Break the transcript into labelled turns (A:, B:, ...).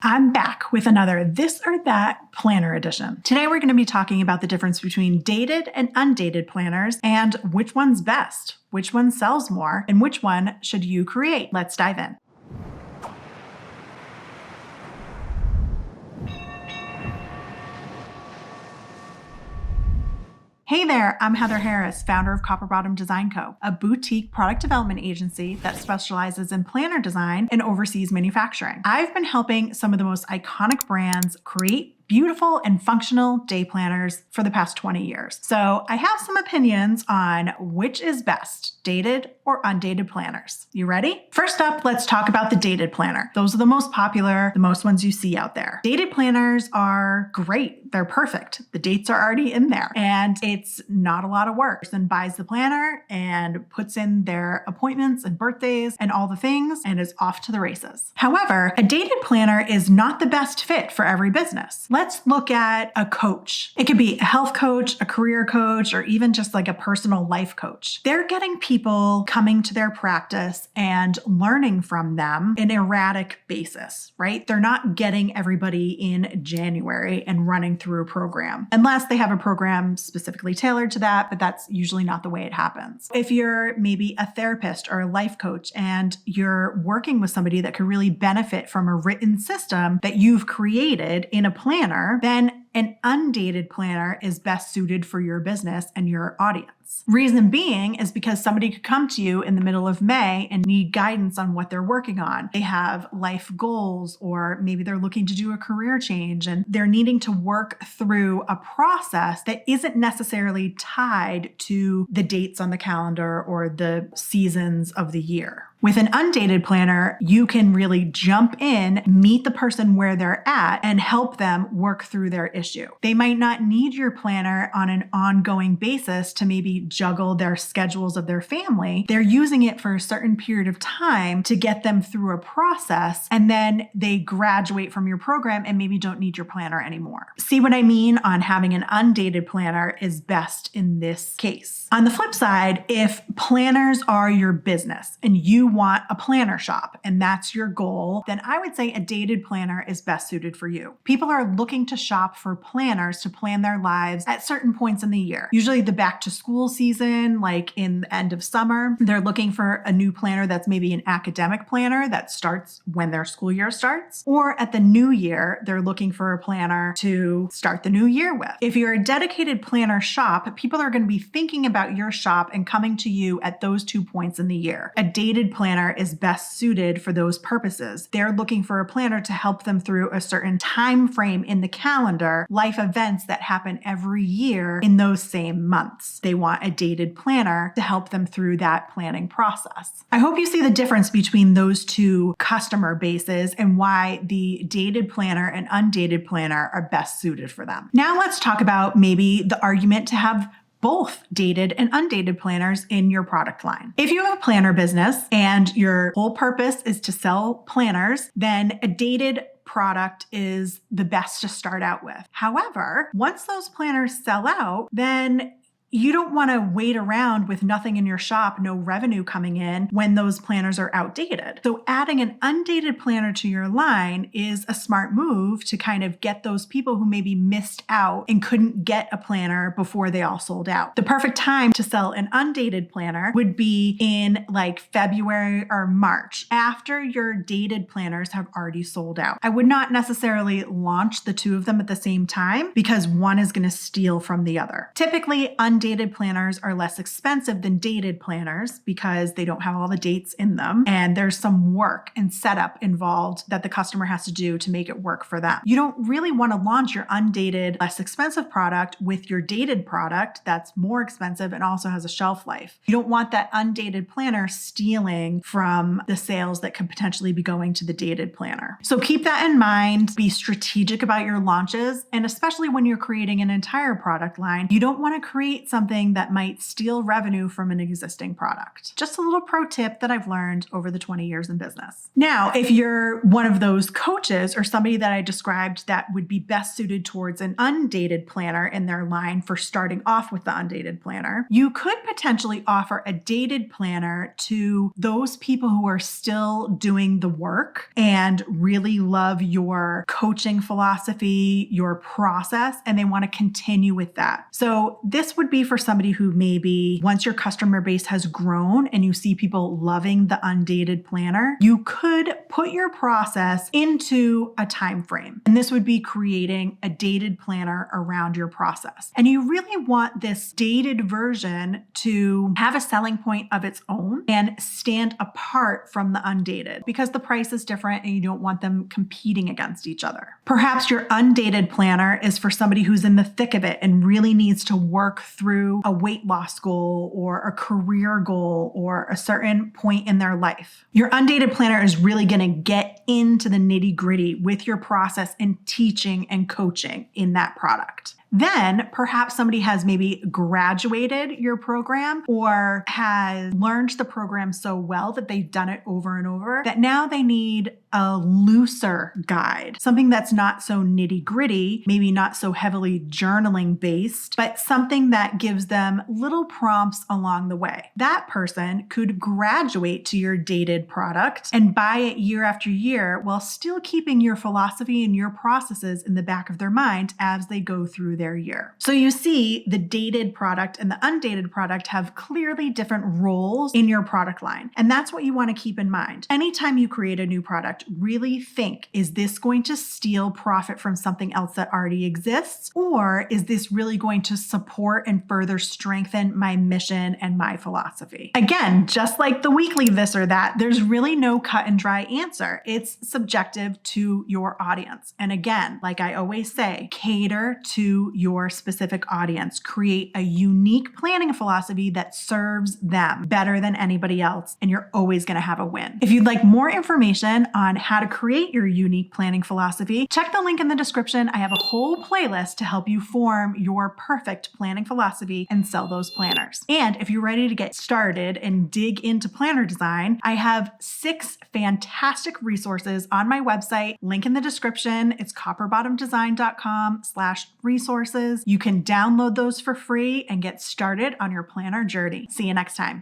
A: I'm back with another This or That Planner Edition. Today we're going to be talking about the difference between dated and undated planners and which one's best, which one sells more, and which one should you create. Let's dive in. Hey there, I'm Heather Harris, founder of Copper Bottom Design Co., a boutique product development agency that specializes in planner design and overseas manufacturing. I've been helping some of the most iconic brands create beautiful and functional day planners for the past 20 years. So I have some opinions on which is best, dated or undated planners. You ready? First up, let's talk about the dated planner. Those are the most popular, the most ones you see out there. Dated planners are great. They're perfect. The dates are already in there and it's not a lot of work. Person buys the planner and puts in their appointments and birthdays and all the things and is off to the races. However, a dated planner is not the best fit for every business. Let's look at a coach. It could be a health coach, a career coach, or even just like a personal life coach. They're getting people coming to their practice and learning from them in an erratic basis, right? They're not getting everybody in January and running through a program, unless they have a program specifically tailored to that, but that's usually not the way it happens. If you're maybe a therapist or a life coach and you're working with somebody that could really benefit from a written system that you've created in a planner, then an undated planner is best suited for your business and your audience. Reason being is because somebody could come to you in the middle of May and need guidance on what they're working on. They have life goals, or maybe they're looking to do a career change and they're needing to work through a process that isn't necessarily tied to the dates on the calendar or the seasons of the year. With an undated planner, you can really jump in, meet the person where they're at, and help them work through their issue. They might not need your planner on an ongoing basis to maybe juggle their schedules of their family. They're using it for a certain period of time to get them through a process, and then they graduate from your program and maybe don't need your planner anymore. See what I mean on having an undated planner is best in this case. On the flip side, if planners are your business and you want a planner shop and that's your goal, then I would say a dated planner is best suited for you. People are looking to shop for planners to plan their lives at certain points in the year. Usually the back to school season, like in the end of summer, they're looking for a new planner that's maybe an academic planner that starts when their school year starts. Or at the new year, they're looking for a planner to start the new year with. If you're a dedicated planner shop, people are going to be thinking about your shop and coming to you at those 2 points in the year. A dated planner is best suited for those purposes. They're looking for a planner to help them through a certain time frame in the calendar, life events that happen every year in those same months. They want a dated planner to help them through that planning process. I hope you see the difference between those two customer bases and why the dated planner and undated planner are best suited for them. Now let's talk about maybe the argument to have both dated and undated planners in your product line. If you have a planner business and your whole purpose is to sell planners, then a dated product is the best to start out with. However, once those planners sell out, then you don't want to wait around with nothing in your shop, no revenue coming in when those planners are outdated. So adding an undated planner to your line is a smart move to kind of get those people who maybe missed out and couldn't get a planner before they all sold out. The perfect time to sell an undated planner would be in like February or March, after your dated planners have already sold out. I would not necessarily launch the two of them at the same time because one is going to steal from the other. Typically, undated planners are less expensive than dated planners because they don't have all the dates in them and there's some work and setup involved that the customer has to do to make it work for them. You don't really want to launch your undated, less expensive product with your dated product that's more expensive and also has a shelf life. You don't want that undated planner stealing from the sales that could potentially be going to the dated planner. So keep that in mind, be strategic about your launches, and especially when you're creating an entire product line, you don't want to create create something that might steal revenue from an existing product. Just a little pro tip that I've learned over the 20 years in business. Now, if you're one of those coaches or somebody that I described that would be best suited towards an undated planner in their line for starting off with the undated planner, you could potentially offer a dated planner to those people who are still doing the work and really love your coaching philosophy, your process, and they want to continue with that. So this would be for somebody who maybe once your customer base has grown and you see people loving the undated planner, you could put your process into a time frame. And this would be creating a dated planner around your process. And you really want this dated version to have a selling point of its own and stand apart from the undated because the price is different and you don't want them competing against each other. Perhaps your undated planner is for somebody who's in the thick of it and really needs to work through a weight loss goal or a career goal or a certain point in their life. Your undated planner is really going to get into the nitty-gritty with your process and teaching and coaching in that product. Then perhaps somebody has maybe graduated your program or has learned the program so well that they've done it over and over that now they need a looser guide, something that's not so nitty gritty, maybe not so heavily journaling based, but something that gives them little prompts along the way. That person could graduate to your dated product and buy it year after year while still keeping your philosophy and your processes in the back of their mind as they go through their year. So you see the dated product and the undated product have clearly different roles in your product line. And that's what you want to keep in mind. Anytime you create a new product, really think, is this going to steal profit from something else that already exists? Or is this really going to support and further strengthen my mission and my philosophy? Again, just like the weekly this or that, there's really no cut and dry answer. It's subjective to your audience. And again, like I always say, cater to your specific audience. Create a unique planning philosophy that serves them better than anybody else, and you're always going to have a win. If you'd like more information on how to create your unique planning philosophy, check the link in the description. I have a whole playlist to help you form your perfect planning philosophy and sell those planners. And if you're ready to get started and dig into planner design, I have 6 fantastic resources on my website. Link in the description. It's copperbottomdesign.com/resources. You can download those for free and get started on your planner journey. See you next time.